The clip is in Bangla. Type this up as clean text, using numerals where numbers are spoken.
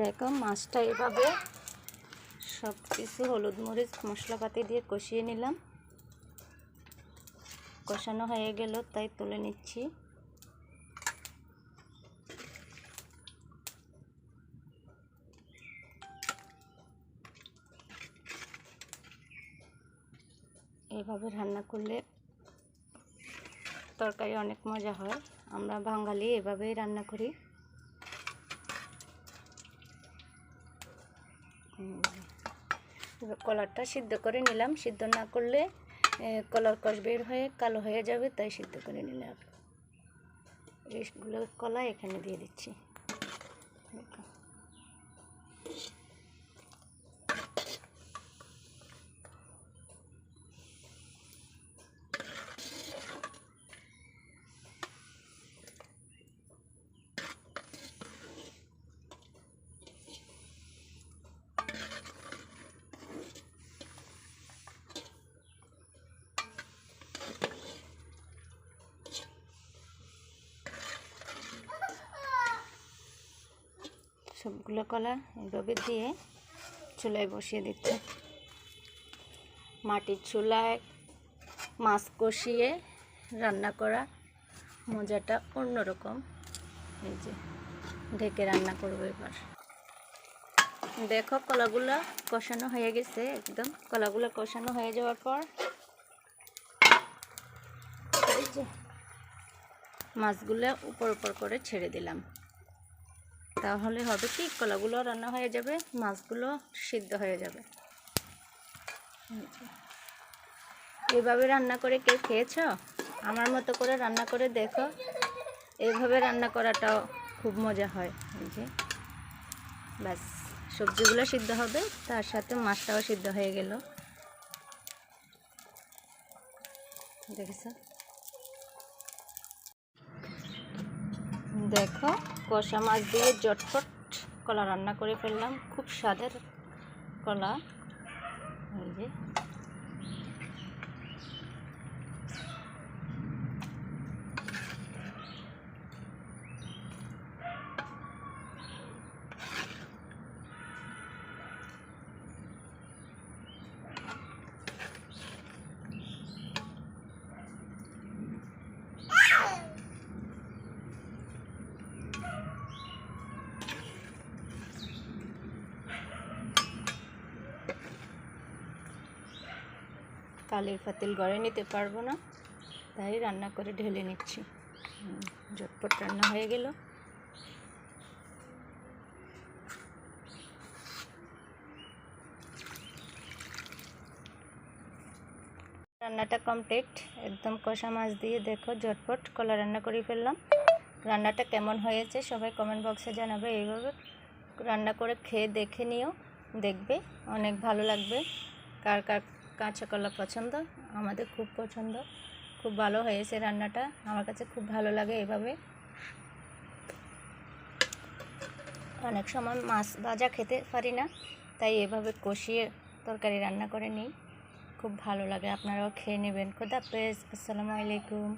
দেখো মাছটা এভাবে সব কিছু হলুদ মরিচ মশলাপাতি দিয়ে কষিয়ে নিলাম। কষানো হয়ে গেল তাই তুলে নিচ্ছি। এইভাবে রান্না করলে তরকারি অনেক মজা হয়। আমরা বাঙালি এভাবেই রান্না করি। কলারটা সিদ্ধ করে নিলাম। সিদ্ধ না করলে কলার কষ বের হয়ে কালো হয়ে যাবে, তাই সিদ্ধ করে নিলাম। এইগুলো কলা এখানে দিয়ে দিচ্ছি। সবগুলো কলা এভাবে দিয়ে চুলায় বসিয়ে দিচ্ছি। মাটির চুলায় মাছ কষিয়ে রান্না করা মজাটা অন্যরকম। এই যে ঢেকে রান্না করবো এবার। দেখো কলাগুলো কষানো হয়ে গেছে। একদম কলাগুলো কষানো হয়ে যাওয়ার পর এই যে মাছগুলো উপর উপর করে ছেড়ে দিলাম। তাহলে হবে কি, কলাগুলো রান্না হয়ে যাবে, মাছগুলো সিদ্ধ হয়ে যাবে। এইভাবে রান্না করে কেউ খেয়েছ? আমার মতো করে রান্না করে দেখো। এইভাবে রান্না করাটাও খুব মজা হয়। এই যে ব্যাস, সবজিগুলো সিদ্ধ হবে, তার সাথে মাছটাও সিদ্ধ হয়ে গেল। দেখেছ? দেখো কষা মাছ দিয়ে জটপট কলা রান্না করে ফেললাম। খুব স্বাদের কলা। এই যে কালির পাতিল গড়ে নিতে পারবো না, তাই রান্না করে ঢেলে নিচ্ছি। ঝটপট রান্না হয়ে গেল। রান্নাটা কমপ্লিট। একদম কষা মাছ দিয়ে দেখো ঝটপট কলা রান্না করে ফেললাম। রান্নাটা কেমন হয়েছে সবাই কমেন্ট বক্সে জানাবে। এইভাবে রান্না করে খেয়ে দেখে নিও, দেখবে অনেক ভালো লাগবে। কার কার কাঁচা কলা পছন্দ? আমাদের খুব পছন্দ। খুব ভালো হয়েছে রান্নাটা, আমার কাছে খুব ভালো লাগে। এভাবে অনেক সময় মাছ ভাজা খেতে পারি না, তাই এভাবে কষিয়ে তরকারি রান্না করে নিই। খুব ভালো লাগে, আপনারাও খেয়ে নেবেন। খোদা হাফেজ। আসসালামু আলাইকুম।